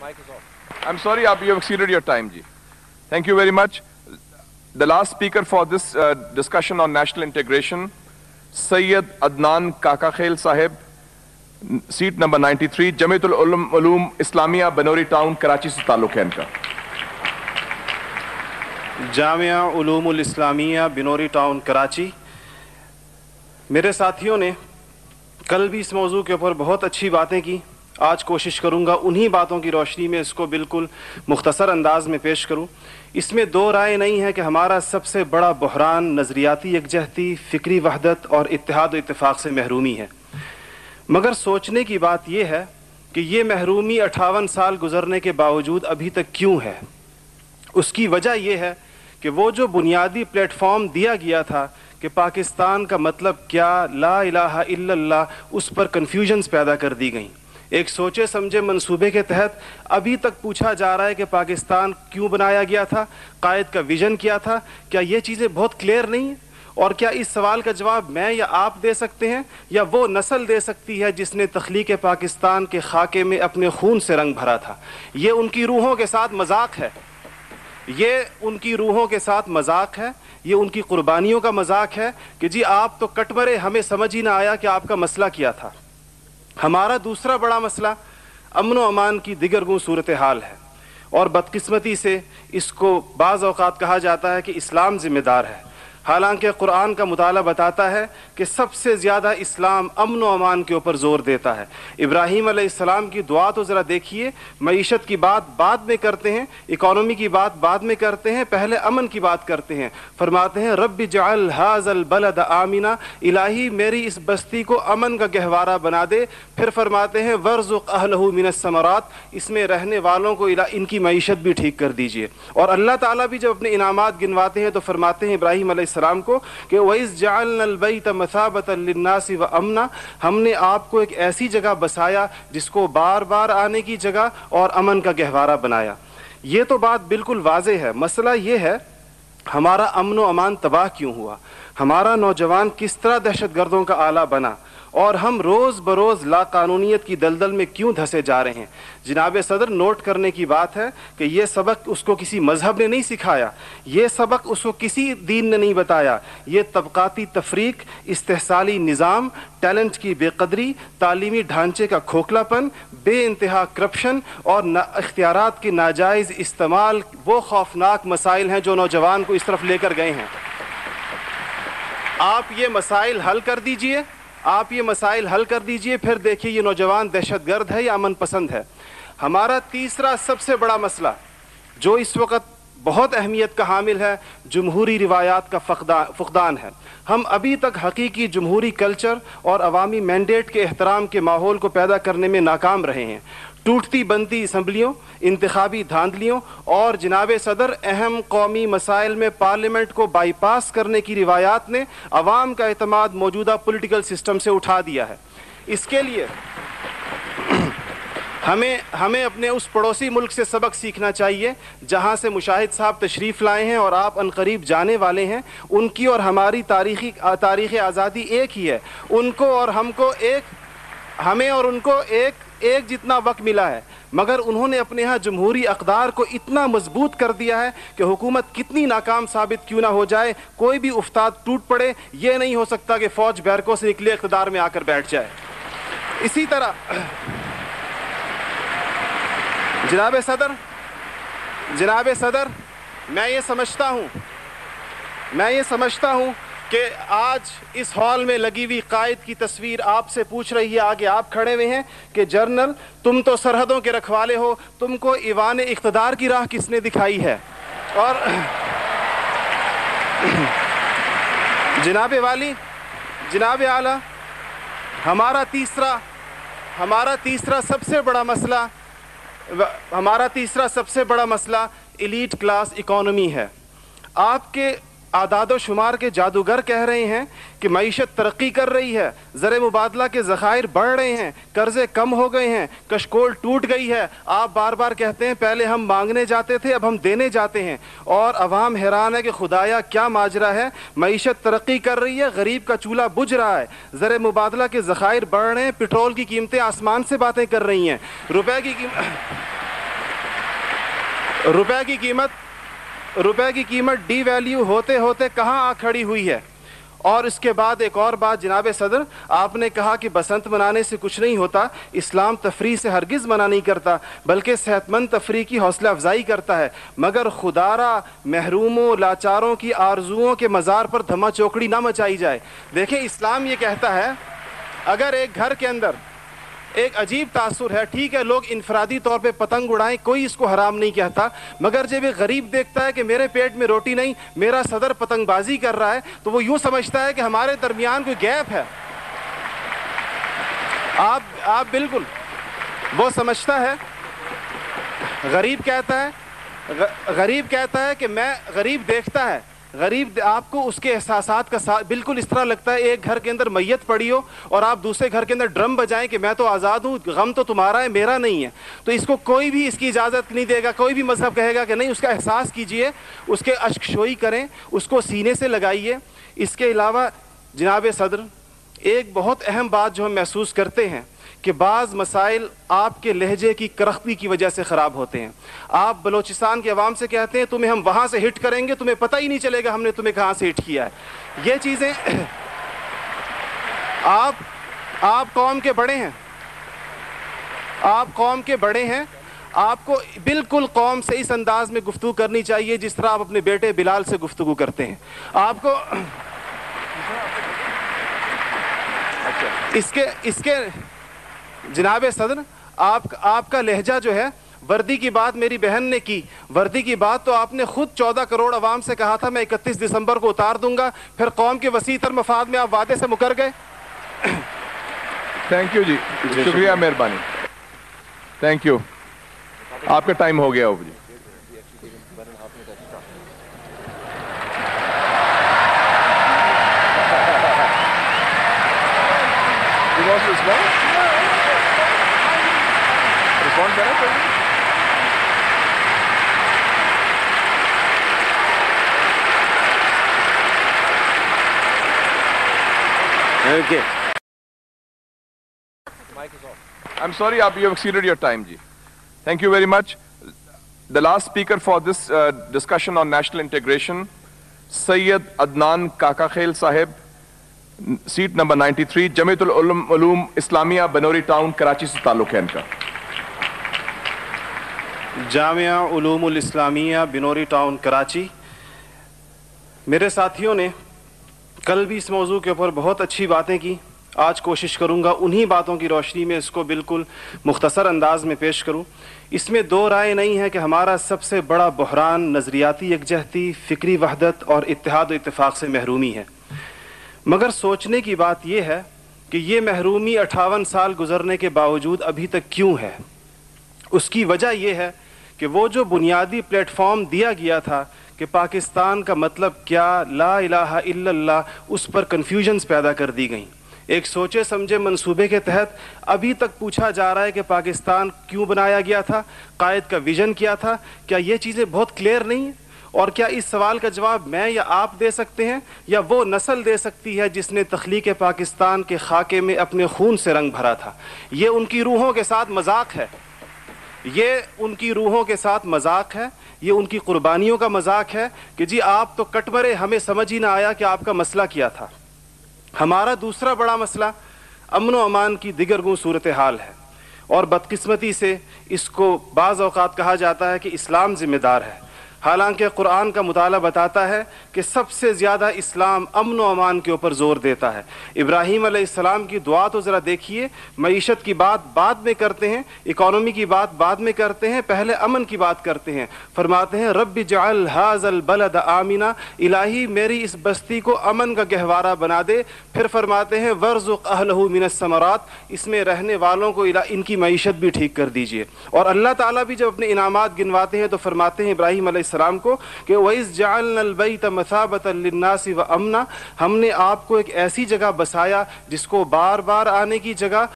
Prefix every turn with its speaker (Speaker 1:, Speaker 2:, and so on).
Speaker 1: Mic is off. I'm sorry, you have exceeded your time, ji. Thank you very much. The last speaker for this discussion on national integration, Sayyid Adnan Kakakhail Sahib, seat number 93, Jamiatul Uloom Islamia, Banori Town, Karachi se ताल्लुक है इनका.
Speaker 2: Jamia उलूमुल Islamia Binori town Karachi. मेरे साथियों ने कल भी इस मौजू के ऊपर बहुत अच्छी बातें की. आज कोशिश करूंगा उन्हीं बातों की रोशनी में इसको बिल्कुल मुख्तसर अंदाज में पेश करूं. इसमें दो राय नहीं है कि हमारा सबसे बड़ा बहरान नज़रियाती यकजहती, फ़िक्री वहदत और इत्तेहाद व इत्तेफाक से महरूमी है. मगर सोचने की बात यह है कि ये महरूमी 58 साल गुजरने के बावजूद अभी तक क्यों है. उसकी वजह यह है कि वो जो बुनियादी प्लेटफॉर्म दिया गया था कि पाकिस्तान का मतलब क्या, ला इलाहा इल्लल्लाह, उस पर कन्फ्यूजन्स पैदा कर दी गई. एक सोचे समझे मंसूबे के तहत अभी तक पूछा जा रहा है कि पाकिस्तान क्यों बनाया गया था, कायद का विजन क्या था. क्या ये चीज़ें बहुत क्लियर नहीं हैं? और क्या इस सवाल का जवाब मैं या आप दे सकते हैं या वो नस्ल दे सकती है जिसने तख्लीक पाकिस्तान के खाके में अपने खून से रंग भरा था. ये उनकी रूहों के साथ मजाक है, ये उनकी रूहों के साथ मजाक है, ये उनकी कुर्बानियों का मजाक है कि जी आप तो कट मरे, हमें समझ ही ना आया कि आपका मसला क्या था. हमारा दूसरा बड़ा मसला अमन व अमान की दिगर गूं सूरत हाल है और बदकिस्मती से इसको बाज़ औक़ात कहा जाता है कि इस्लाम ज़िम्मेदार है. हालांकि कुरान का मुताला बताता है कि सबसे ज़्यादा इस्लाम अमन व अमान के ऊपर ज़ोर देता है. इब्राहीम अलैहिस्सलाम की दुआ तो ज़रा देखिए. मईशत की बात बाद में करते हैं, इकॉनमी की बात बाद में करते हैं, पहले अमन की बात करते हैं. फरमाते हैं रब्बि जअल हाज़ल बलद आमिना, इलाही मेरी इस बस्ती को अमन का गहवारा बना दे. फिर फरमाते हैं वर्ज़ुक़ अहलहू मिनस समरात, इसमें रहने वालों को इनकी मईशत भी ठीक कर दीजिए. और अल्लाह ताला भी जब अपने इनामात गिनवाते हैं तो फरमाते हैं इब्राहीम सलाम को कि वइज़ जअलनल बैत मसाबतन लिन्नासि व अमना, हमने आपको एक ऐसी जगह बसाया जिसको बार बार आने की जगह और अमन का गहवारा बनाया. ये तो बात बिल्कुल वाज़े है. मसला ये है हमारा अमन व अमान तबाह क्यों हुआ, हमारा नौजवान किस तरह दहशतगर्दों का आला बना और हम रोज़ बरोज़ लाकानूनियत की दलदल में क्यों धंसे जा रहे हैं. जनाब सदर, नोट करने की बात है कि ये सबक उसको किसी मजहब ने नहीं सिखाया, ये सबक उसको किसी दीन ने नहीं बताया. ये तबकाती तफरीक, इस्तेहसाली निज़ाम, टैलेंट की बेकदरी, तालीमी ढांचे का खोखलापन, बेइंतहा करप्शन और इख्तियारात के नाजायज़ इस्तेमाल वो खौफनाक मसाइल हैं जो नौजवान को इस तरफ लेकर गए हैं. आप ये मसाइल हल कर दीजिए, आप ये मसाइल हल कर दीजिए, फिर देखिए ये नौजवान दहशतगर्द है या अमन पसंद है. हमारा तीसरा सबसे बड़ा मसला जो इस वक्त बहुत अहमियत का हामिल है, जमहूरी रिवायात का फुकदान है. हम अभी तक हकीकी जमहूरी कल्चर और अवामी मैंडेट के एहतराम के माहौल को पैदा करने में नाकाम रहे हैं. टूटती बनती असम्बलियों, इंतखाबी धांधलियों और जनाब सदर अहम कौमी मसाइल में पार्लियामेंट को बाईपास करने की रिवायात ने अवाम का एतमाद मौजूदा पॉलिटिकल सिस्टम से उठा दिया है. इसके लिए हमें अपने उस पड़ोसी मुल्क से सबक सीखना चाहिए जहां से मुशाहिद साहब तशरीफ़ लाए हैं और आप अनकरीब जाने वाले हैं. उनकी और हमारी तारीख़ आज़ादी एक ही है. उनको और हमको हमें और उनको एक जितना वक्त मिला है, मगर उन्होंने अपने यहाँ जमहूरी अक़दार को इतना मजबूत कर दिया है कि हुकूमत कितनी नाकाम साबित क्यों ना हो जाए, कोई भी उफ्ताद टूट पड़े, ये नहीं हो सकता कि फ़ौज बैरकों से निकले इक़्तिदार में आकर बैठ जाए. इसी तरह जनाब सदर, मैं ये समझता हूँ कि आज इस हॉल में लगी हुई कायद की तस्वीर आपसे पूछ रही है, आगे आप खड़े हुए हैं कि जनरल तुम तो सरहदों के रखवाले हो, तुमको ईवान इक़्तिदार की राह किसने दिखाई है. और जनाब आला, हमारा तीसरा सबसे बड़ा मसला एलीट क्लास इकॉनमी है. आपके आदादो शुमार के जादूगर कह रहे हैं कि मईशत तरक्की कर रही है, ज़र मुबादला के ज़खायर बढ़ रहे हैं, कर्ज़े कम हो गए हैं, कशकोल टूट गई है. आप बार बार कहते हैं पहले हम मांगने जाते थे, अब हम देने जाते हैं. और अवाम हैरान है कि खुदाया क्या माजरा है. मईशत तरक्की कर रही है, गरीब का चूल्हा बुझ रहा है, ज़र मुबादला के ज़खायर बढ़ रहे हैं, पेट्रोल की कीमतें आसमान से बातें कर रही हैं, रुपए की روپے کی قیمت ڈی ویلیو ہوتے ہوتے کہاں آ کھڑی ہوئی ہے. اور اس کے بعد ایک اور بات جناب صدر, آپ نے کہا کہ بسنت منانے سے کچھ نہیں ہوتا. اسلام تفریح سے ہرگز منع نہیں کرتا, بلکہ صحت مند تفریح کی حوصلہ افزائی کرتا ہے, مگر خدارا محروموں لاچاروں کی آرزوؤں کے مزار پر دھما چوکڑی نہ مچائی جائے. دیکھیں اسلام یہ کہتا ہے اگر ایک گھر کے اندر ایک عجیب تاثر ہے, ٹھیک ہے لوگ انفرادی طور پہ پتنگ اڑائیں, کوئی اس کو حرام نہیں کہتا, مگر جب ایک غریب دیکھتا ہے کہ میرے پیٹ میں روٹی نہیں, میرا صدر پتنگ بازی کر رہا ہے, تو وہ یوں سمجھتا ہے کہ ہمارے درمیان کوئی گیپ ہے. آپ بالکل وہ سمجھتا ہے, غریب کہتا ہے کہ میں, غریب دیکھتا ہے, غریب آپ کو اس کے احساسات کا بالکل اس طرح لگتا ہے ایک گھر کے اندر میت پڑی ہو اور آپ دوسرے گھر کے اندر ڈرم بجائیں کہ میں تو آزاد ہوں, غم تو تمہارا ہے میرا نہیں ہے. تو اس کو کوئی بھی اس کی اجازت نہیں دے گا, کوئی بھی مذہب کہے گا کہ نہیں, اس کا احساس کیجئے, اس کے اشک شوئی کریں, اس کو سینے سے لگائیے. اس کے علاوہ جناب صدر ایک بہت اہم بات جو ہم محسوس کرتے ہیں کہ بعض مسائل آپ کے لہجے کی کرختی کی وجہ سے خراب ہوتے ہیں. آپ بلوچستان کے عوام سے کہتے ہیں تمہیں ہم وہاں سے ہٹ کریں گے, تمہیں پتہ ہی نہیں چلے گا ہم نے تمہیں کہاں سے ہٹ کیا ہے. یہ چیزیں آپ قوم کے بڑے ہیں, آپ کو بالکل قوم سے اس انداز میں گفتگو کرنی چاہیے جس طرح آپ اپنے بیٹے بلال سے گفتگو کرتے ہیں. آپ کو اس کے جناب صدر آپ کا لہجہ جو ہے, وردی کی بات میری بہن نے کی, وردی کی بات تو آپ نے خود 14 کروڑ عوام سے کہا تھا میں 31 دسمبر کو اتار دوں گا, پھر قوم کے وسیع تر مفاد میں آپ وعدے سے مکر گئے.
Speaker 1: تھینک یو جی, شکریہ, مہربانی, تھینک یو. آپ کا ٹائم ہو گیا ہو جی.
Speaker 2: Okay.
Speaker 1: I'm sorry, you have exceeded your time, ji. Thank you very much. The last speaker for this discussion on national integration, Sayyid Adnan Kakakhail Sahib, seat number 93, Jamiatul Ulum Islamia, Banori Town, Karachi se ताल्लुक है इनका.
Speaker 2: Jamia उलूमुल Islamia Binori town Karachi. मेरे साथियों ने कल भी इस मौजू के ऊपर बहुत अच्छी बातें की. आज कोशिश करूंगा उन्हीं बातों की रोशनी में इसको बिल्कुल मुख्तसर अंदाज में पेश करूं. इसमें दो राय नहीं है कि हमारा सबसे बड़ा बहरान नज़रियाती यकजहती, फ़िक्री वहदत और इत्तेहाद व इत्तेफाक से महरूमी है. मगर सोचने की बात यह है कि ये महरूमी 58 साल गुजरने के बावजूद अभी तक क्यों है. उसकी वजह यह है कि वो जो बुनियादी प्लेटफॉर्म दिया गया था कि पाकिस्तान का मतलब क्या, ला इलाहा इल्लल्लाह, उस पर कन्फ्यूजन्स पैदा कर दी गई. एक सोचे समझे मंसूबे के तहत अभी तक पूछा जा रहा है कि पाकिस्तान क्यों बनाया गया था, कायद का विजन क्या था. क्या ये चीज़ें बहुत क्लियर नहीं हैं? और क्या इस सवाल का जवाब मैं या आप दे सकते हैं या वो नस्ल दे सकती है जिसने तख्लीक पाकिस्तान के खाके में अपने खून से रंग भरा था. ये उनकी रूहों के साथ मजाक है, ये उनकी रूहों के साथ मजाक है, ये उनकी कुर्बानियों का मजाक है कि जी आप तो कट मरे, हमें समझ ही ना आया कि आपका मसला क्या था. हमारा दूसरा बड़ा मसला अमन व अमान की दिगरगुं सूरत हाल है और बदकिस्मती से इसको बाज़ औक़ात कहा जाता है कि इस्लाम ज़िम्मेदार है. हालांकि कुरान का मुताला बताता है कि सबसे ज़्यादा इस्लाम अमन व अमान के ऊपर ज़ोर देता है. इब्राहीम अलैहिस्सलाम की दुआ तो ज़रा देखिए, मईशत की बात बाद में करते हैं, इकॉनमी की बात बाद में करते हैं, पहले अमन की बात करते हैं. फरमाते हैं रब्बि जअल हाज़ल बलद आमिना, इलाही मेरी इस बस्ती को अमन का गहवारा बना दे. फिर फरमाते हैं वर्ज़ुक़ अहलहु मिनस समरात, इसमें रहने वालों को इनकी मईशत भी ठीक कर दीजिए. और अल्लाह ताला भी जब अपने इनामात गिनवाते हैं तो फरमाते हैं इब्राहीम सलाम को कि वइज़ जअलनल बैत मसाबतन लिन्नासि व अमना, हमने आपको एक ऐसी जगह बसाया जिसको बार बार आने की जगह